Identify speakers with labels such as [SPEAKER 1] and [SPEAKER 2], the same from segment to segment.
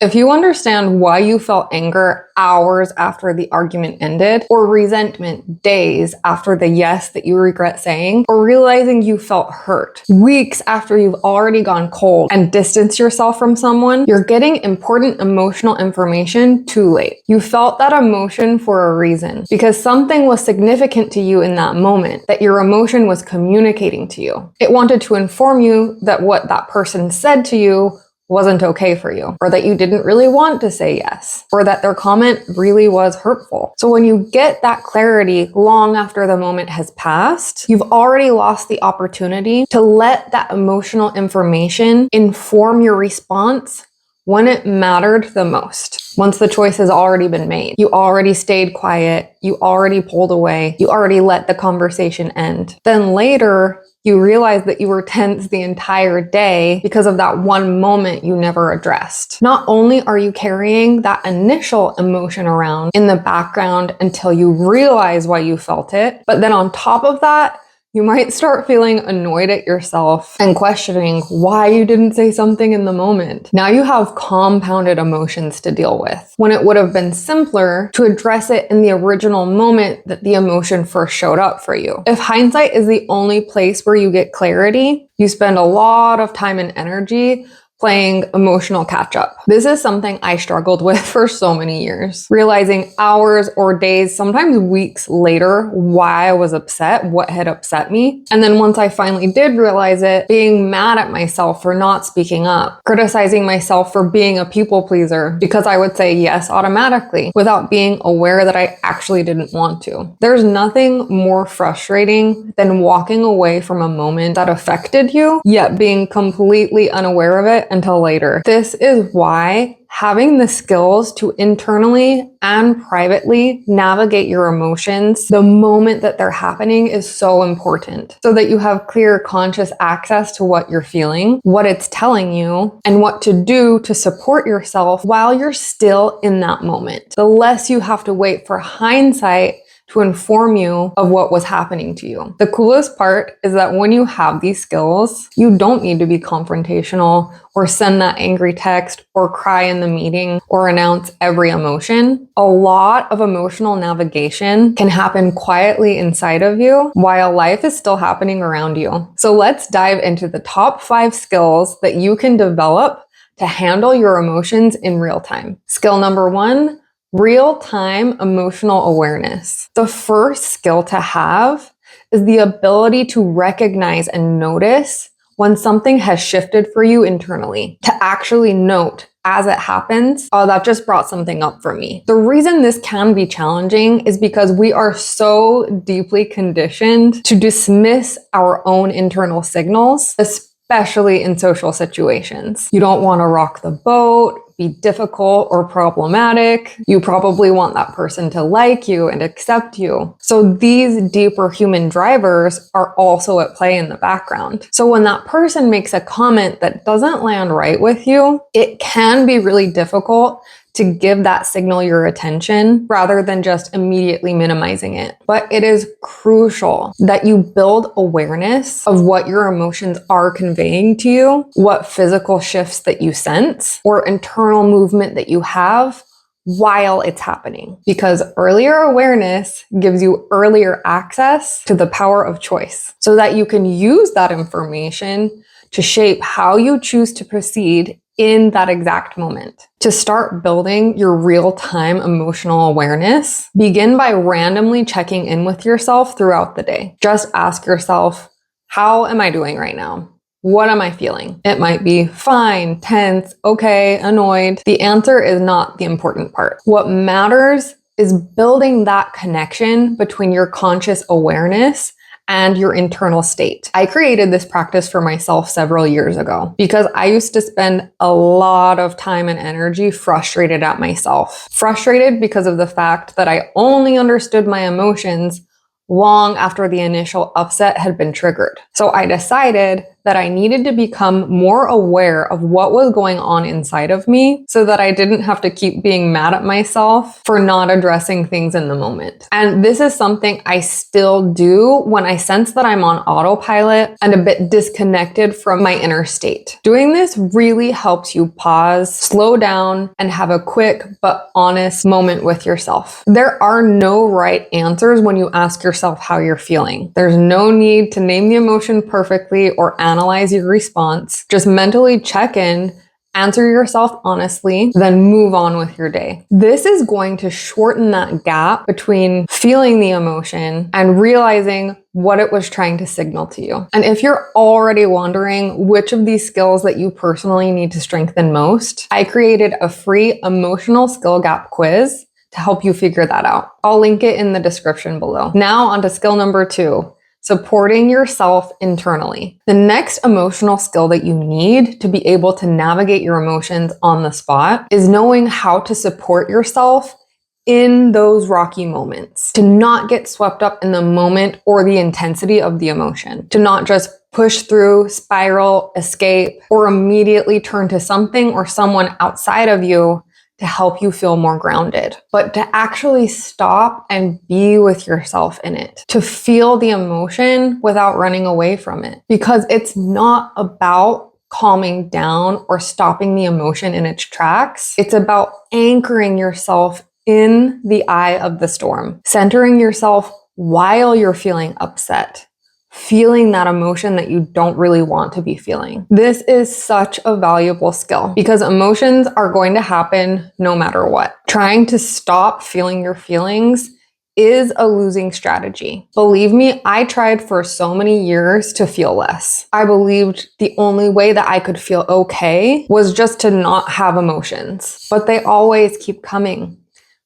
[SPEAKER 1] If you understand why you felt anger hours after the argument ended, or resentment days after the yes that you regret saying, or realizing you felt hurt weeks after you've already gone cold and distanced yourself from someone, you're getting important emotional information too late. You felt that emotion for a reason, because something was significant to you in that moment that your emotion was communicating to you. It wanted to inform you that what that person said to you wasn't okay for you, or that you didn't really want to say yes, or that their comment really was hurtful. So when you get that clarity long after the moment has passed, you've already lost the opportunity to let that emotional information inform your response when it mattered the most. Once the choice has already been made, you already stayed quiet, you already pulled away, you already let the conversation end. Then later, you realize that you were tense the entire day because of that one moment you never addressed. Not only are you carrying that initial emotion around in the background until you realize why you felt it, but then on top of that, you might start feeling annoyed at yourself and questioning why you didn't say something in the moment. Now you have compounded emotions to deal with, when it would have been simpler to address it in the original moment that the emotion first showed up for you. If hindsight is the only place where you get clarity, you spend a lot of time and energy playing emotional catch up. This is something I struggled with for so many years, realizing hours or days, sometimes weeks later, why I was upset, what had upset me. And then once I finally did realize it, being mad at myself for not speaking up, criticizing myself for being a people pleaser because I would say yes automatically without being aware that I actually didn't want to. There's nothing more frustrating than walking away from a moment that affected you, yet being completely unaware of it until later. This is why having the skills to internally and privately navigate your emotions the moment that they're happening is so important, so that you have clear conscious access to what you're feeling, what it's telling you, and what to do to support yourself while you're still in that moment. The less you have to wait for hindsight to inform you of what was happening to you. The coolest part is that when you have these skills, you don't need to be confrontational or send that angry text or cry in the meeting or announce every emotion. A lot of emotional navigation can happen quietly inside of you while life is still happening around you. So let's dive into the top 5 skills that you can develop to handle your emotions in real time. Skill number 1, real-time emotional awareness. The first skill to have is the ability to recognize and notice when something has shifted for you internally. To actually note as it happens, oh, that just brought something up for me. The reason this can be challenging is because we are so deeply conditioned to dismiss our own internal signals, especially in social situations. You don't want to rock the boat, be difficult or problematic. You probably want that person to like you and accept you. So these deeper human drivers are also at play in the background. So when that person makes a comment that doesn't land right with you, it can be really difficult to give that signal your attention rather than just immediately minimizing it. But it is crucial that you build awareness of what your emotions are conveying to you, what physical shifts that you sense, or internal movement that you have while it's happening. Because earlier awareness gives you earlier access to the power of choice, so that you can use that information to shape how you choose to proceed in that exact moment. To start building your real-time emotional awareness, begin by randomly checking in with yourself throughout the day. Just ask yourself, how am I doing right now? What am I feeling? It might be fine, tense, okay, annoyed. The answer is not the important part. What matters is building that connection between your conscious awareness and your internal state. I created this practice for myself several years ago because I used to spend a lot of time and energy frustrated at myself. Frustrated because of the fact that I only understood my emotions long after the initial upset had been triggered. So I decided that I needed to become more aware of what was going on inside of me so that I didn't have to keep being mad at myself for not addressing things in the moment. And this is something I still do when I sense that I'm on autopilot and a bit disconnected from my inner state. Doing this really helps you pause, slow down, and have a quick but honest moment with yourself. There are no right answers when you ask yourself how you're feeling. There's no need to name the emotion perfectly or analyze your response. Just mentally check in, answer yourself honestly, then move on with your day. This is going to shorten that gap between feeling the emotion and realizing what it was trying to signal to you. And if you're already wondering which of these skills that you personally need to strengthen most, I created a free emotional skill gap quiz to help you figure that out. I'll link it in the description below. Now onto skill number 2. Supporting yourself internally. The next emotional skill that you need to be able to navigate your emotions on the spot is knowing how to support yourself in those rocky moments. To not get swept up in the moment or the intensity of the emotion. To not just push through, spiral, escape, or immediately turn to something or someone outside of you to help you feel more grounded, but to actually stop and be with yourself in it, to feel the emotion without running away from it. Because it's not about calming down or stopping the emotion in its tracks. It's about anchoring yourself in the eye of the storm, centering yourself while you're feeling upset, feeling that emotion that you don't really want to be feeling. This is such a valuable skill because emotions are going to happen no matter what. Trying to stop feeling your feelings is a losing strategy. Believe me, I tried for so many years to feel less. I believed the only way that I could feel okay was just to not have emotions, but they always keep coming.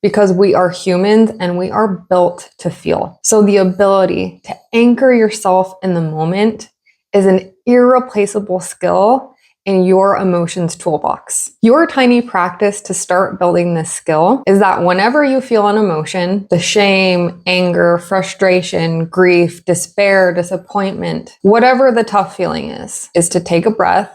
[SPEAKER 1] Because we are humans and we are built to feel. So the ability to anchor yourself in the moment is an irreplaceable skill in your emotions toolbox. Your tiny practice to start building this skill is that whenever you feel an emotion, the shame, anger, frustration, grief, despair, disappointment, whatever the tough feeling is to take a breath,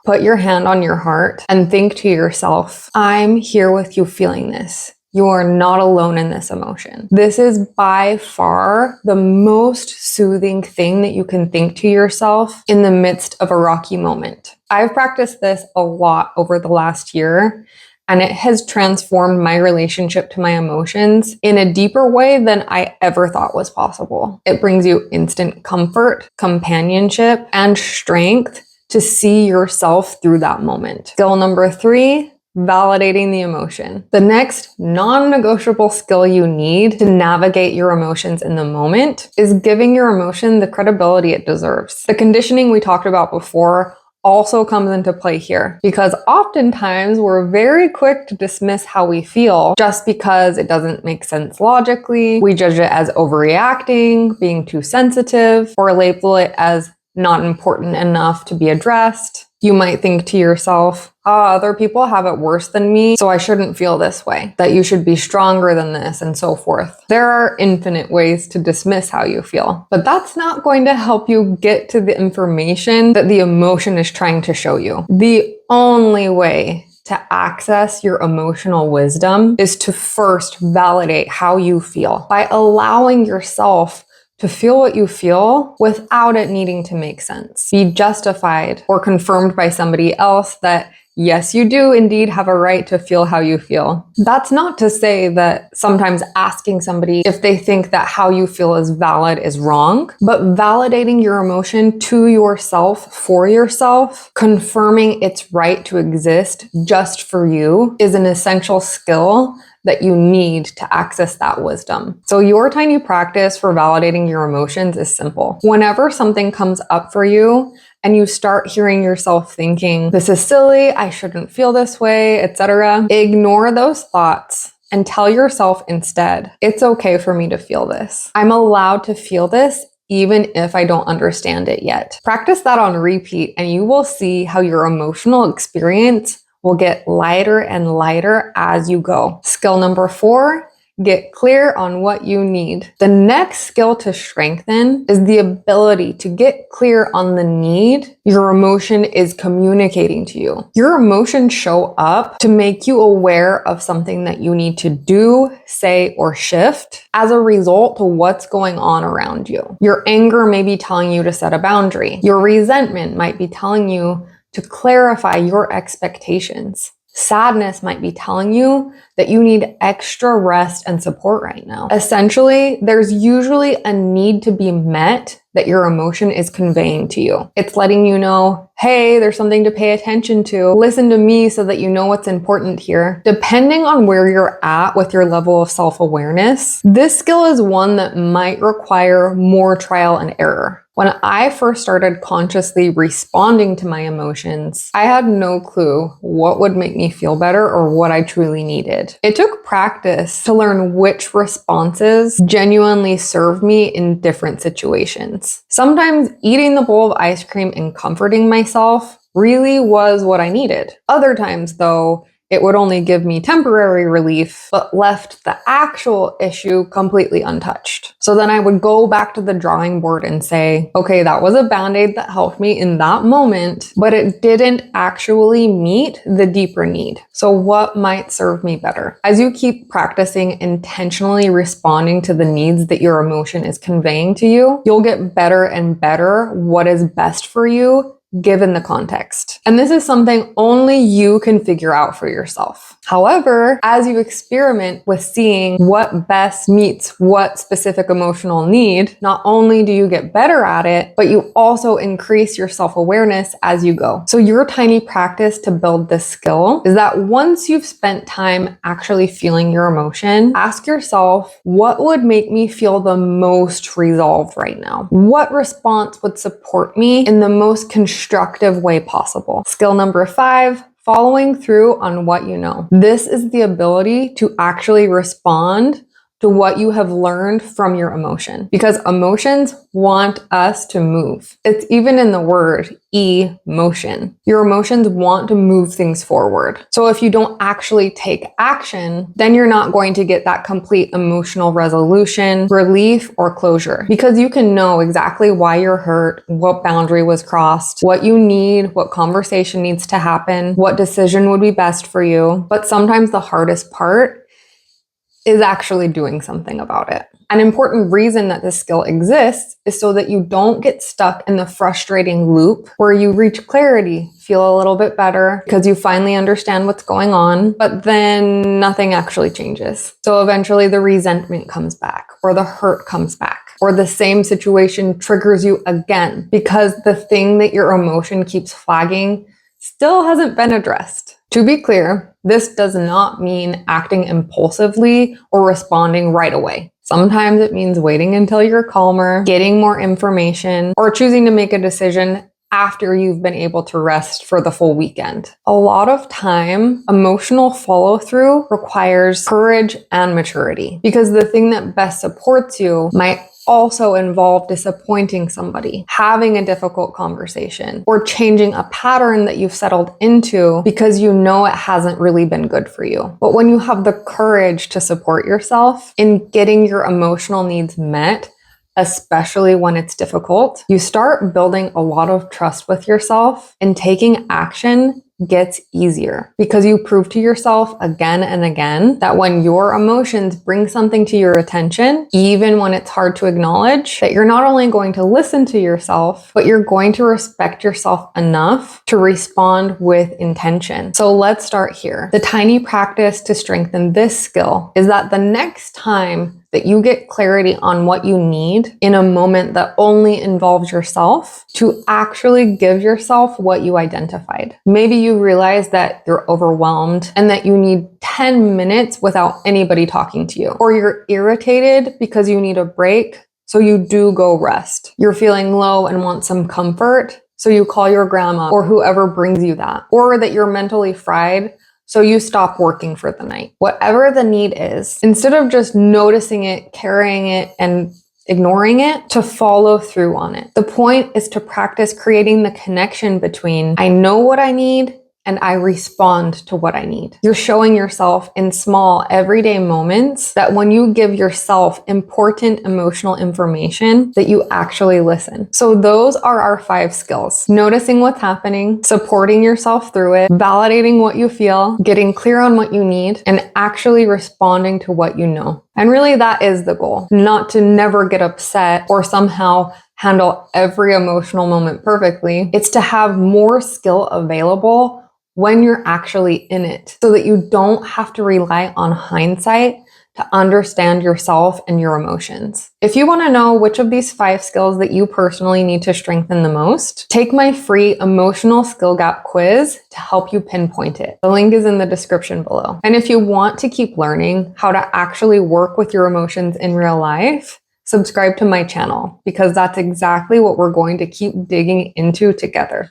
[SPEAKER 1] put your hand on your heart and think to yourself, I'm here with you feeling this. You are not alone in this emotion. This is by far the most soothing thing that you can think to yourself in the midst of a rocky moment. I've practiced this a lot over the last year, and it has transformed my relationship to my emotions in a deeper way than I ever thought was possible. It brings you instant comfort, companionship, and strength to see yourself through that moment. Skill number 3, validating the emotion. The next non-negotiable skill you need to navigate your emotions in the moment is giving your emotion the credibility it deserves. The conditioning we talked about before also comes into play here because oftentimes we're very quick to dismiss how we feel just because it doesn't make sense logically. We judge it as overreacting, being too sensitive, or label it as not important enough to be addressed. You might think to yourself, other people have it worse than me, so I shouldn't feel this way, that you should be stronger than this, and so forth. There are infinite ways to dismiss how you feel, but that's not going to help you get to the information that the emotion is trying to show you. The only way to access your emotional wisdom is to first validate how you feel by allowing yourself to feel what you feel without it needing to make sense. Be justified or confirmed by somebody else that yes, you do indeed have a right to feel how you feel. That's not to say that sometimes asking somebody if they think that how you feel is valid is wrong, but validating your emotion to yourself, for yourself, confirming its right to exist just for you is an essential skill that you need to access that wisdom. So your tiny practice for validating your emotions is simple. Whenever something comes up for you and you start hearing yourself thinking, this is silly, I shouldn't feel this way, etc., ignore those thoughts and tell yourself instead, it's okay for me to feel this. I'm allowed to feel this even if I don't understand it yet. Practice that on repeat and you will see how your emotional experience will get lighter and lighter as you go. Skill number 4, Get clear on what you need. The next skill to strengthen is the ability to get clear on the need your emotion is communicating to you. Your emotions show up to make you aware of something that you need to do, say, or shift as a result of what's going on around you. Your anger may be telling you to set a boundary. Your resentment might be telling you to clarify your expectations. Sadness might be telling you that you need extra rest and support right now. Essentially, there's usually a need to be met that your emotion is conveying to you. It's letting you know, hey, there's something to pay attention to. Listen to me so that you know what's important here. Depending on where you're at with your level of self-awareness, this skill is one that might require more trial and error. When I first started consciously responding to my emotions, I had no clue what would make me feel better or what I truly needed. It took practice to learn which responses genuinely served me in different situations. Sometimes eating the bowl of ice cream and comforting myself really was what I needed. Other times, though, it would only give me temporary relief, but left the actual issue completely untouched. So then I would go back to the drawing board and say, okay, that was a band-aid that helped me in that moment, but it didn't actually meet the deeper need. So what might serve me better? As you keep practicing intentionally responding to the needs that your emotion is conveying to you, you'll get better and better what is best for you given the context. And this is something only you can figure out for yourself. However, as you experiment with seeing what best meets what specific emotional need, not only do you get better at it, but you also increase your self-awareness as you go. So your tiny practice to build this skill is that once you've spent time actually feeling your emotion, ask yourself, what would make me feel the most resolved right now? What response would support me in the most constructive way possible? Skill number 5, following through on what you know. This is the ability to actually respond to what you have learned from your emotion, because emotions want us to move. It's even in the word emotion. Your emotions want to move things forward. So if you don't actually take action, then you're not going to get that complete emotional resolution, relief, or closure, because you can know exactly why you're hurt, what boundary was crossed, what you need, what conversation needs to happen, what decision would be best for you. But sometimes the hardest part is actually doing something about it. An important reason that this skill exists is so that you don't get stuck in the frustrating loop where you reach clarity, feel a little bit better because you finally understand what's going on, but then nothing actually changes. So eventually the resentment comes back, or the hurt comes back, or the same situation triggers you again because the thing that your emotion keeps flagging still hasn't been addressed. To be clear, this does not mean acting impulsively or responding right away. Sometimes it means waiting until you're calmer, getting more information, or choosing to make a decision after you've been able to rest for the full weekend. A lot of time, emotional follow-through requires courage and maturity, because the thing that best supports you might also involve disappointing somebody, having a difficult conversation, or changing a pattern that you've settled into because you know it hasn't really been good for you. But when you have the courage to support yourself in getting your emotional needs met, especially when it's difficult, you start building a lot of trust with yourself, and taking action gets easier because you prove to yourself again and again that when your emotions bring something to your attention, even when it's hard to acknowledge, that you're not only going to listen to yourself, but you're going to respect yourself enough to respond with intention. So let's start here. The tiny practice to strengthen this skill is that the next time that you get clarity on what you need in a moment that only involves yourself, to actually give yourself what you identified. Maybe you realize that you're overwhelmed and that you need 10 minutes without anybody talking to you, or you're irritated because you need a break, so you do go rest. You're feeling low and want some comfort, so you call your grandma or whoever brings you that, or that you're mentally fried, so you stop working for the night. Whatever the need is, instead of just noticing it, carrying it, and ignoring it, to follow through on it. The point is to practice creating the connection between I know what I need and I respond to what I need. You're showing yourself in small, everyday moments that when you give yourself important emotional information, that you actually listen. So those are our 5 skills. Noticing what's happening, supporting yourself through it, validating what you feel, getting clear on what you need, and actually responding to what you know. And really that is the goal, not to never get upset or somehow handle every emotional moment perfectly. It's to have more skill available when you're actually in it, so that you don't have to rely on hindsight to understand yourself and your emotions. If you want to know which of these 5 skills that you personally need to strengthen the most, take my free emotional skill gap quiz to help you pinpoint it. The link is in the description below. And if you want to keep learning how to actually work with your emotions in real life, subscribe to my channel, because that's exactly what we're going to keep digging into together.